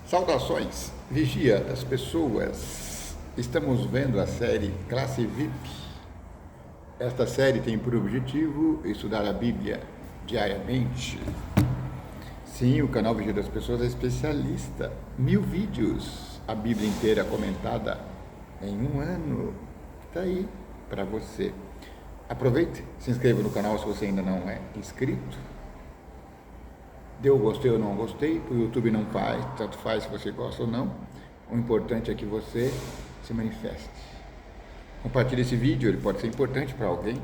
Saudações, vigia das pessoas. Estamos vendo a série Classe VIP. Esta série tem por objetivo estudar a Bíblia diariamente. Sim, o canal Vigia das Pessoas é especialista. 1000 vídeos, a Bíblia inteira comentada em um ano. Está aí para você. Aproveite, se inscreva no canal se você ainda não é inscrito. Deu gostei ou não gostei, o YouTube não faz, tanto faz se você gosta ou não. O importante é que você se manifeste. Compartilhe esse vídeo, ele pode ser importante para alguém.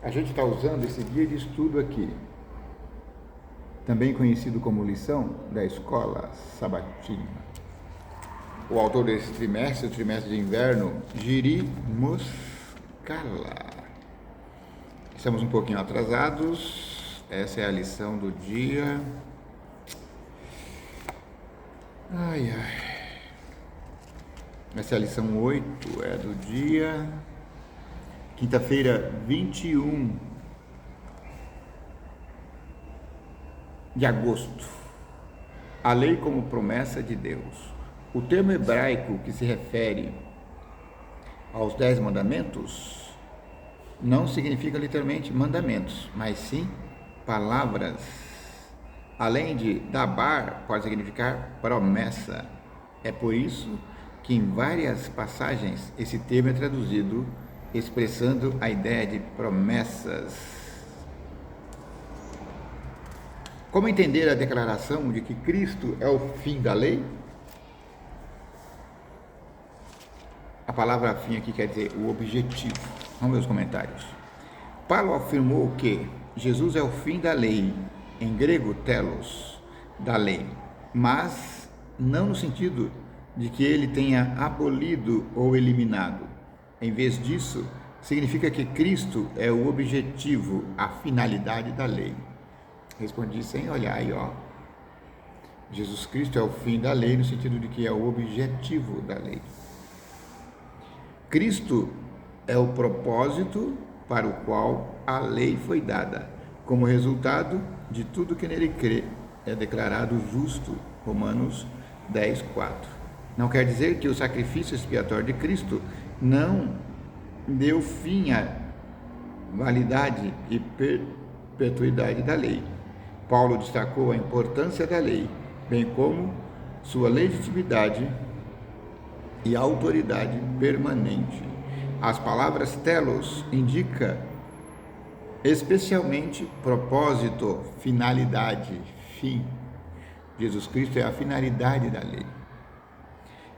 A gente está usando esse guia de estudo aqui, também conhecido como lição da escola sabatina. O autor desse trimestre, o trimestre de inverno, Jiri Moskala. Estamos um pouquinho atrasados. Essa é a lição do dia. Essa é a lição 8, é do dia quinta-feira, 21 de agosto. A lei como promessa de Deus. O termo hebraico que se refere aos 10 mandamentos não significa literalmente mandamentos, mas sim palavras. Além de dabar, pode significar promessa. É por isso que em várias passagens esse termo é traduzido expressando a ideia de promessas. Como entender a declaração de que Cristo é o fim da lei? A palavra fim aqui quer dizer o objetivo. Vamos ver os comentários. Paulo afirmou que Jesus é o fim da lei, em grego telos, da lei, mas não no sentido de que ele tenha abolido ou eliminado. Em vez disso, significa que Cristo é o objetivo, a finalidade da lei. Respondi sem olhar aí, ó. Jesus Cristo é o fim da lei no sentido de que é o objetivo da lei. Cristo é o propósito para o qual a lei foi dada. Como resultado de tudo que nele crê, é declarado justo. Romanos 10, 4. Não quer dizer que o sacrifício expiatório de Cristo não deu fim à validade e perpetuidade da lei. Paulo destacou a importância da lei, bem como sua legitimidade e autoridade permanente. As palavras telos indica especialmente propósito, finalidade, fim. Jesus Cristo é a finalidade da lei.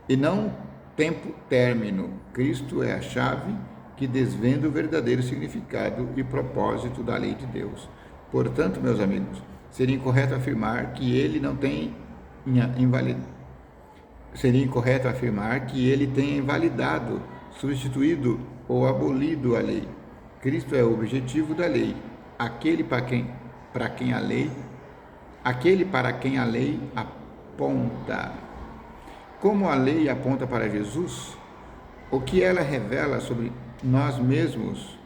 E não tempo término. Cristo é a chave que desvenda o verdadeiro significado e propósito da lei de Deus. Portanto, meus amigos, seria incorreto afirmar que ele não tem invalidado, substituído ou abolido a lei. Cristo é o objetivo da lei, aquele para quem a lei aponta. Como a lei aponta para Jesus, o que ela revela sobre nós mesmos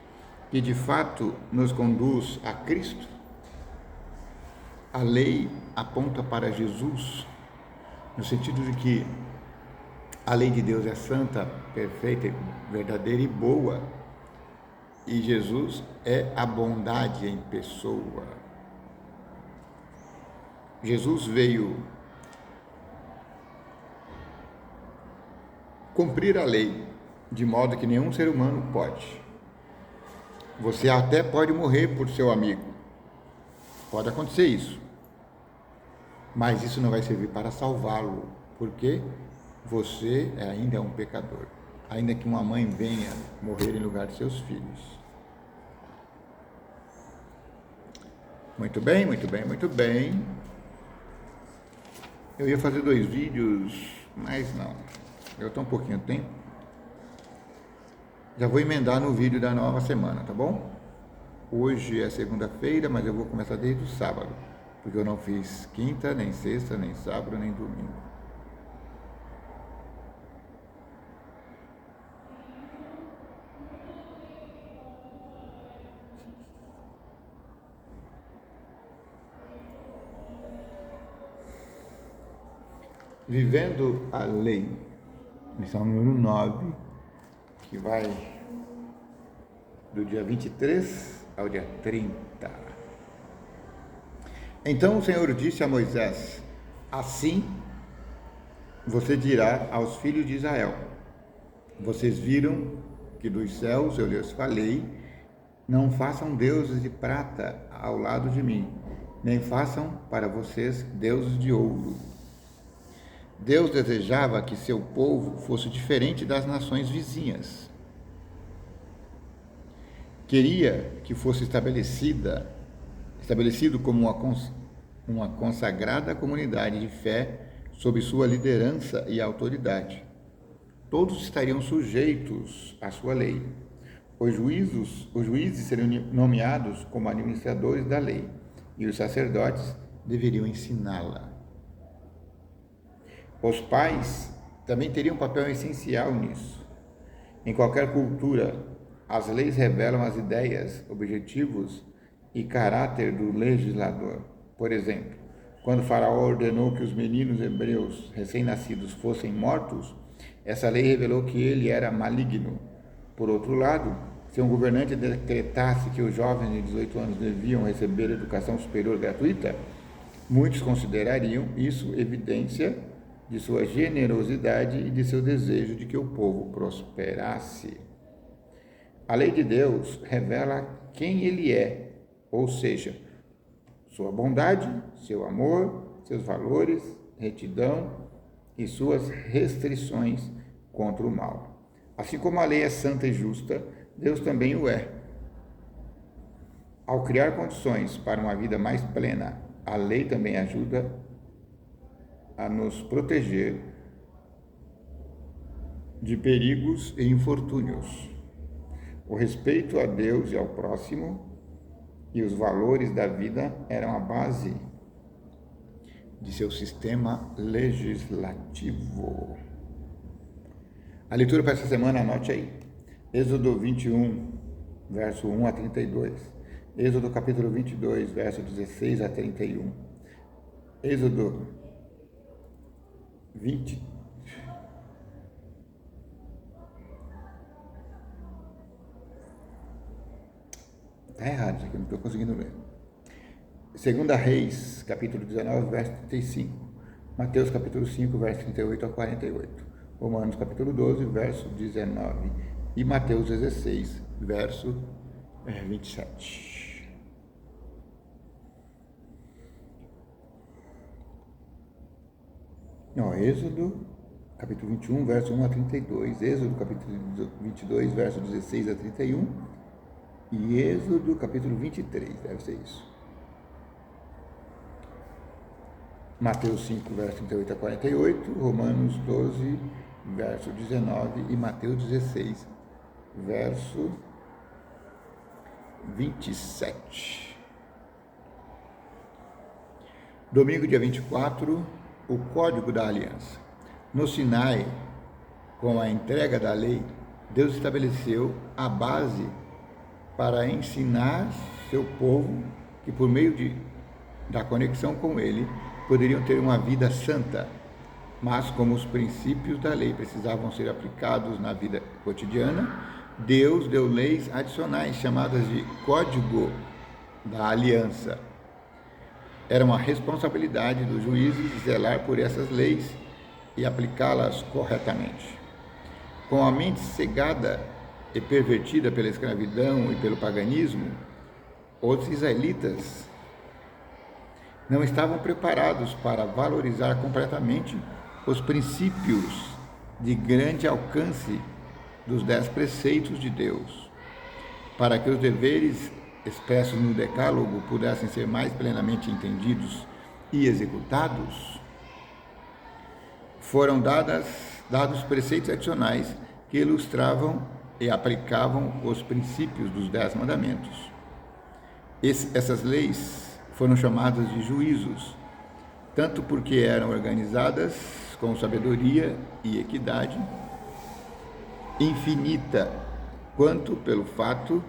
que de fato nos conduz a Cristo? A lei aponta para Jesus, no sentido de que a lei de Deus é santa, perfeita, verdadeira e boa. E Jesus é a bondade em pessoa. Jesus veio cumprir a lei, de modo que nenhum ser humano pode. Você até pode morrer por seu amigo. Pode acontecer isso. Mas isso não vai servir para salvá-lo, porque você ainda é um pecador. Ainda que uma mãe venha morrer em lugar de seus filhos. Muito bem, muito bem, muito bem. Eu ia fazer 2 vídeos, mas não. Eu estou um pouquinho tempo. Já vou emendar no vídeo da nova semana, tá bom? Hoje é segunda-feira, mas eu vou começar desde o sábado, porque eu não fiz quinta, nem sexta, nem sábado, nem domingo. Vivendo a Lei, lição número 9, que vai do dia 23 ao dia 30. Então o Senhor disse a Moisés: assim você dirá aos filhos de Israel: vocês viram que dos céus eu lhes falei, não façam deuses de prata ao lado de mim, nem façam para vocês deuses de ouro. Deus desejava que seu povo fosse diferente das nações vizinhas. Queria que fosse estabelecido como uma consagrada comunidade de fé sob sua liderança e autoridade. Todos estariam sujeitos à sua lei. Os juízes seriam nomeados como administradores da lei e os sacerdotes deveriam ensiná-la. Os pais também teriam um papel essencial nisso. Em qualquer cultura, as leis revelam as ideias, objetivos e caráter do legislador. Por exemplo, quando Faraó ordenou que os meninos hebreus recém-nascidos fossem mortos, essa lei revelou que ele era maligno. Por outro lado, se um governante decretasse que os jovens de 18 anos deviam receber educação superior gratuita, muitos considerariam isso evidência de sua generosidade e de seu desejo de que o povo prosperasse. A lei de Deus revela quem ele é, ou seja, sua bondade, seu amor, seus valores, retidão e suas restrições contra o mal. Assim como a lei é santa e justa, Deus também o é. Ao criar condições para uma vida mais plena, a lei também ajuda a nos proteger de perigos e infortúnios. O respeito a Deus e ao próximo e os valores da vida eram a base de seu sistema legislativo. A leitura para essa semana, anote aí. Êxodo 21, verso 1 a 32. Êxodo capítulo 22, verso 16 a 31. Êxodo 20. Está errado isso aqui, não estou conseguindo ler. 2 Reis, capítulo 19, verso 35. Mateus, capítulo 5, verso 38 a 48. Romanos, capítulo 12, verso 19. E Mateus 16, verso 27. Êxodo, capítulo 21, verso 1 a 32. Êxodo, capítulo 22, verso 16 a 31. E Êxodo, capítulo 23, deve ser isso. Mateus 5, verso 38 a 48. Romanos 12, verso 19. E Mateus 16, verso 27. Domingo, dia 24, o Código da Aliança. No Sinai, com a entrega da lei, Deus estabeleceu a base para ensinar seu povo que, por meio da conexão com Ele, poderiam ter uma vida santa. Mas, como os princípios da lei precisavam ser aplicados na vida cotidiana, Deus deu leis adicionais chamadas de Código da Aliança. Era uma responsabilidade dos juízes zelar por essas leis e aplicá-las corretamente. Com a mente cegada e pervertida pela escravidão e pelo paganismo, os israelitas não estavam preparados para valorizar completamente os princípios de grande alcance dos 10 preceitos de Deus. Para que os deveres expressos no Decálogo pudessem ser mais plenamente entendidos e executados, foram dados preceitos adicionais que ilustravam e aplicavam os princípios dos 10 mandamentos. Essas leis foram chamadas de juízos, tanto porque eram organizadas com sabedoria e equidade infinita, quanto pelo fato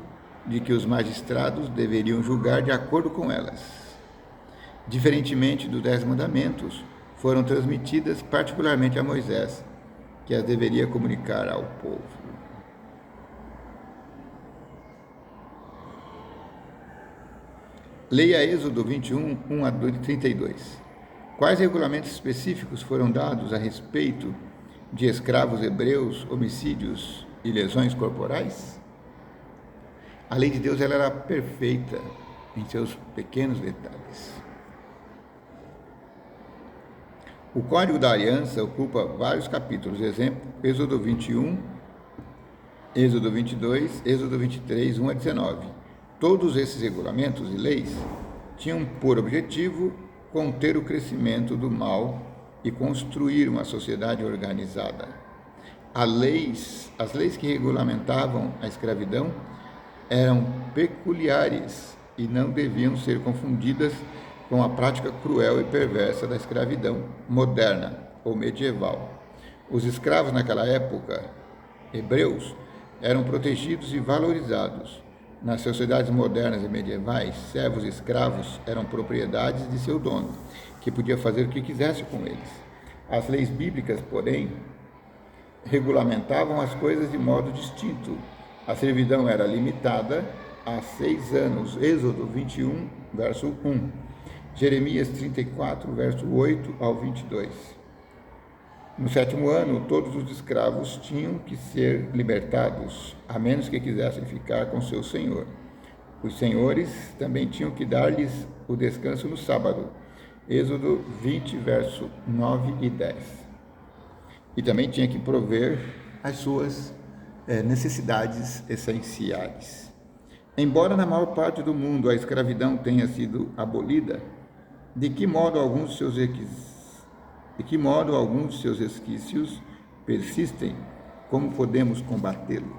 de que os magistrados deveriam julgar de acordo com elas. Diferentemente dos 10 mandamentos, foram transmitidas particularmente a Moisés, que as deveria comunicar ao povo. Leia Êxodo 21, 1 a 32. Quais regulamentos específicos foram dados a respeito de escravos hebreus, homicídios e lesões corporais? A lei de Deus ela era perfeita em seus pequenos detalhes. O Código da Aliança ocupa vários capítulos, exemplo, Êxodo 21, Êxodo 22, Êxodo 23, 1 a 19. Todos esses regulamentos e leis tinham por objetivo conter o crescimento do mal e construir uma sociedade organizada. As leis que regulamentavam a escravidão eram peculiares e não deviam ser confundidas com a prática cruel e perversa da escravidão moderna ou medieval. Os escravos naquela época, hebreus, eram protegidos e valorizados. Nas sociedades modernas e medievais, servos e escravos eram propriedades de seu dono, que podia fazer o que quisesse com eles. As leis bíblicas, porém, regulamentavam as coisas de modo distinto. A servidão era limitada a 6 anos, Êxodo 21, verso 1, Jeremias 34, verso 8 ao 22. No 7º ano, todos os escravos tinham que ser libertados, a menos que quisessem ficar com seu senhor. Os senhores também tinham que dar-lhes o descanso no sábado, Êxodo 20, verso 9 e 10. E também tinha que prover as suas necessidades essenciais. Embora na maior parte do mundo a escravidão tenha sido abolida, de que modo alguns de seus resquícios persistem? Como podemos combatê-lo?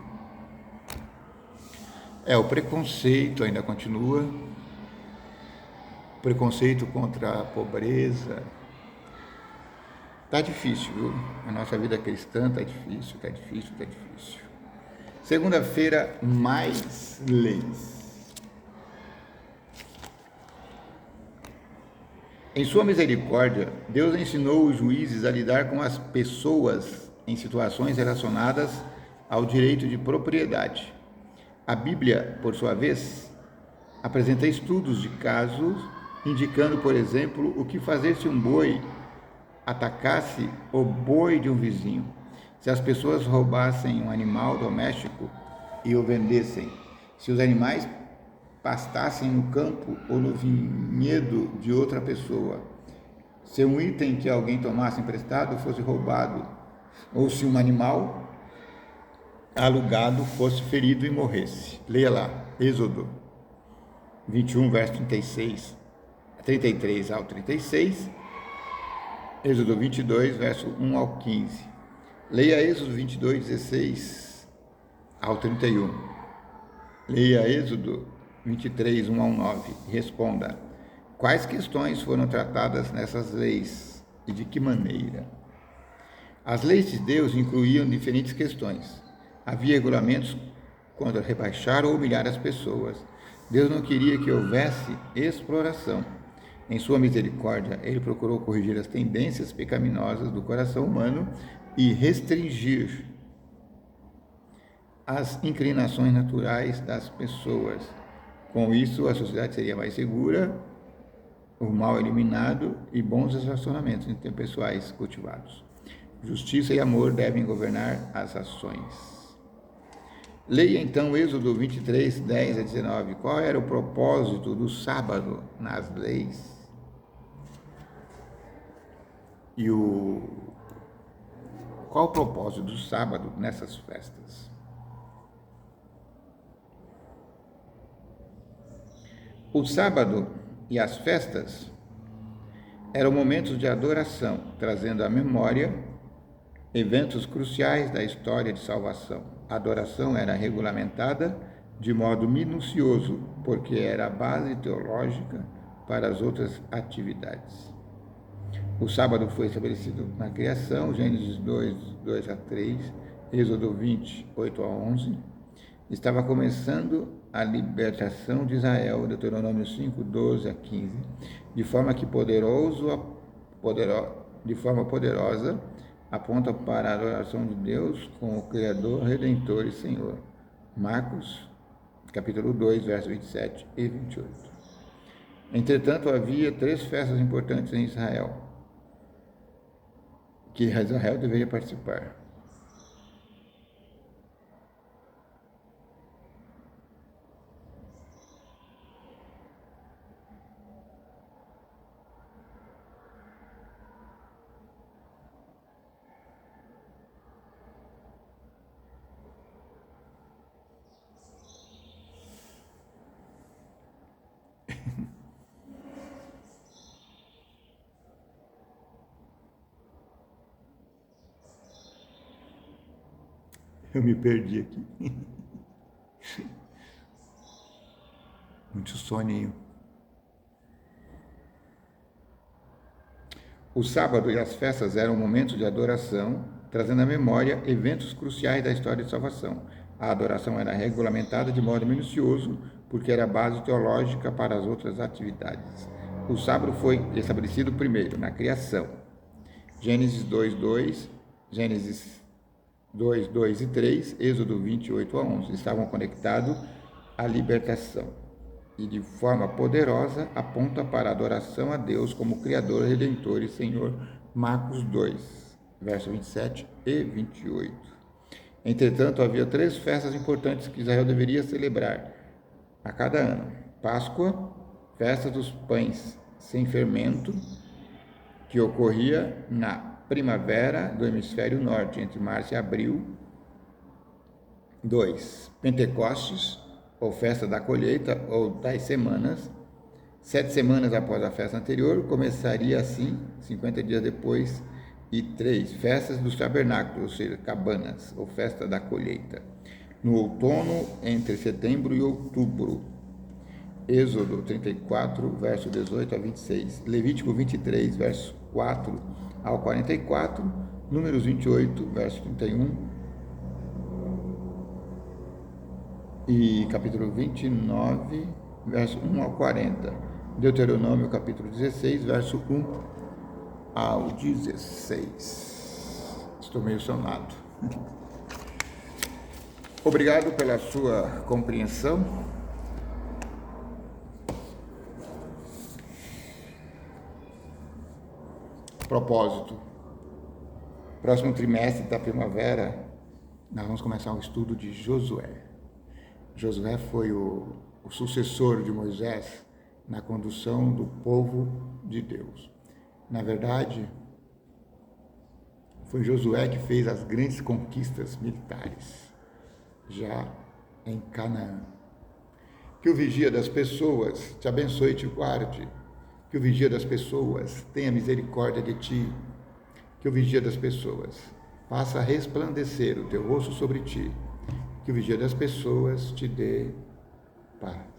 O preconceito ainda continua, preconceito contra a pobreza. Está difícil, viu? A nossa vida cristã está difícil, está difícil, está difícil. Segunda-feira, mais leis. Em sua misericórdia, Deus ensinou os juízes a lidar com as pessoas em situações relacionadas ao direito de propriedade. A Bíblia, por sua vez, apresenta estudos de casos, indicando, por exemplo, o que fazer se um boi atacasse o boi de um vizinho, se as pessoas roubassem um animal doméstico e o vendessem, se os animais pastassem no campo ou no vinhedo de outra pessoa, se um item que alguém tomasse emprestado fosse roubado, ou se um animal alugado fosse ferido e morresse. Leia lá, Êxodo 21, verso 33 ao 36, Êxodo 22, verso 1 ao 15. Leia Êxodo 22, 16 ao 31. Leia Êxodo 23, 1 ao 9. Responda: quais questões foram tratadas nessas leis e de que maneira? As leis de Deus incluíam diferentes questões. Havia regulamentos contra rebaixar ou humilhar as pessoas. Deus não queria que houvesse exploração. Em sua misericórdia, Ele procurou corrigir as tendências pecaminosas do coração humano e restringir as inclinações naturais das pessoas. Com isso, a sociedade seria mais segura, o mal eliminado e bons relacionamentos interpessoais cultivados. Justiça e amor devem governar as ações. Leia então Êxodo 23, 10 a 19. Qual era o propósito do sábado nas leis? Qual o propósito do sábado nessas festas? O sábado e as festas eram momentos de adoração, trazendo à memória eventos cruciais da história de salvação. A adoração era regulamentada de modo minucioso, porque era a base teológica para as outras atividades. O sábado foi estabelecido na criação, Gênesis 2, 2 a 3, Êxodo 20, 8 a 11. Estava começando a libertação de Israel, Deuteronômio 5, 12 a 15, de forma que de forma poderosa, aponta para a adoração de Deus como Criador, Redentor e Senhor. Marcos, capítulo 2, versos 27 e 28. Entretanto, havia 3 festas importantes em Israel, que Israel deveria participar. Eu me perdi aqui. Muito soninho. O sábado e as festas eram momentos de adoração, trazendo à memória eventos cruciais da história de salvação. A adoração era regulamentada de modo minucioso, porque era base teológica para as outras atividades. O sábado foi estabelecido primeiro na criação. Gênesis 2:2, Gênesis 2, 2 e 3, Êxodo 28 a 11, estavam conectados à libertação e de forma poderosa aponta para a adoração a Deus como Criador, Redentor e Senhor. Marcos 2, verso 27 e 28. Entretanto, havia 3 festas importantes que Israel deveria celebrar a cada ano: Páscoa, festa dos pães sem fermento, que ocorria na primavera do hemisfério norte, entre março e abril. 2. Pentecostes, ou festa da colheita, ou das semanas. 7 semanas após a festa anterior, começaria assim, 50 dias depois. E 3. Festas dos tabernáculos, ou seja, cabanas, ou festa da colheita, no outono, entre setembro e outubro. Êxodo 34, verso 18 a 26. Levítico 23, verso 4 ao 44, Números 28, verso 31, e capítulo 29, verso 1 ao 40, Deuteronômio, capítulo 16, verso 1 ao 16. Estou meio sonado. Obrigado pela sua compreensão. Propósito: próximo trimestre da primavera, nós vamos começar um estudo de Josué. Josué foi o sucessor de Moisés na condução do povo de Deus. Na verdade, foi Josué que fez as grandes conquistas militares, já em Canaã. Que o vigia das pessoas te abençoe e te guarde. Que o vigia das pessoas tenha misericórdia de ti. Que o vigia das pessoas faça resplandecer o teu rosto sobre ti. Que o vigia das pessoas te dê paz.